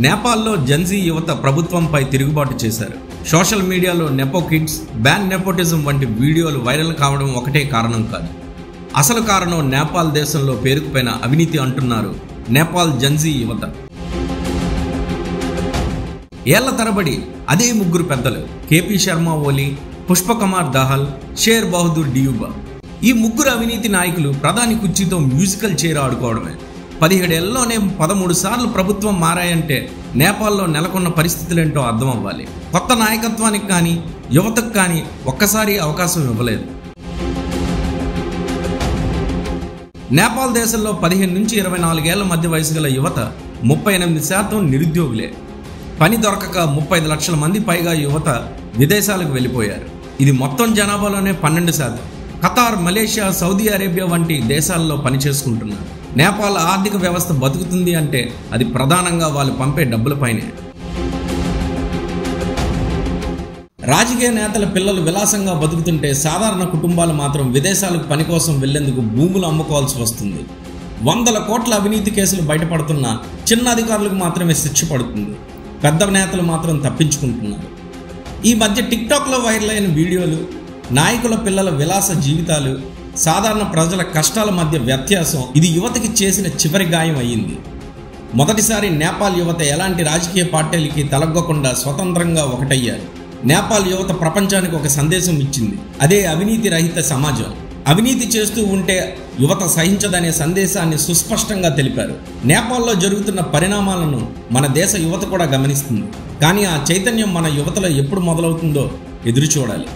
నేపాల్లో జెన్జీ యువత ప్రభుత్వంపై తిరుగుబాటు చేశారు. సోషల్ మీడియాలో నెపో కిడ్స్, బ్యాన్ నెపోటిజం వంటి వీడియోలు వైరల్ కావడం ఒకటే కారణం కాదు. అసలు కారణం నేపాల్ దేశంలో పేరుకుపోయిన అవినీతి అంటున్నారు నేపాల్ జెన్జీ యువత. ఏళ్ల తరబడి అదే ముగ్గురు పెద్దలు కేపీ శర్మ ఓలీ, పుష్పకుమార్ దహల్, షేర్ బహదూర్ డియూబా, ఈ ముగ్గురు అవినీతి నాయకులు ప్రధాని కుర్చీతో మ్యూజికల్ చైర్ ఆడుకోవడమే. 17 ఏళ్లలోనే 13 సార్లు ప్రభుత్వం మారాయంటే నేపాల్లో నెలకొన్న పరిస్థితులేంటో అర్థం అవ్వాలి. కొత్త నాయకత్వానికి కానీ యువతకు కానీ ఒక్కసారి అవకాశం ఇవ్వలేదు. నేపాల్ దేశంలో 15 నుంచి 24 ఏళ్ల మధ్య వయసు గల యువత 38% నిరుద్యోగులే. పని దొరకక 35 లక్షల మంది పైగా యువత విదేశాలకు వెళ్ళిపోయారు. ఇది మొత్తం జనాభాలోనే 12%. ఖతార్, మలేషియా, సౌదీ అరేబియా వంటి దేశాల్లో పనిచేసుకుంటున్నారు. నేపాల్ ఆర్థిక వ్యవస్థ బతుకుతుంది అంటే అది ప్రధానంగా వాళ్ళు పంపే డబ్బులపైనే. రాజకీయ నేతల పిల్లలు విలాసంగా బతుకుతుంటే సాధారణ కుటుంబాలు మాత్రం విదేశాలకు పని కోసం వెళ్లేందుకు భూములు అమ్ముకోవాల్సి వస్తుంది. 100 కోట్ల అవినీతి కేసులు బయటపడుతున్నా చిన్న అధికారులకు మాత్రమే శిక్ష పడుతుంది. పెద్ద నేతలు మాత్రం తప్పించుకుంటున్నారు. ఈ మధ్య టిక్టాక్లో వైరల్ అయిన వీడియోలు, నాయకుల పిల్లల విలాస జీవితాలు, సాధారణ ప్రజల కష్టాల మధ్య వ్యత్యాసం ఇది యువతకి చేసిన చివరి గాయం అయ్యింది. మొదటిసారి నేపాల్ యువత ఎలాంటి రాజకీయ పార్టీలకి తలగ్గకుండా స్వతంత్రంగా ఒకటయ్యారు. నేపాల్ యువత ప్రపంచానికి ఒక సందేశం ఇచ్చింది. అదే అవినీతి రహిత సమాజం. అవినీతి చేస్తూ ఉంటే యువత సహించదనే సందేశాన్ని సుస్పష్టంగా తెలిపారు. నేపాల్లో జరుగుతున్న పరిణామాలను మన దేశ యువత కూడా గమనిస్తుంది. కానీ ఆ చైతన్యం మన యువతలో ఎప్పుడు మొదలవుతుందో ఎదురు చూడాలి.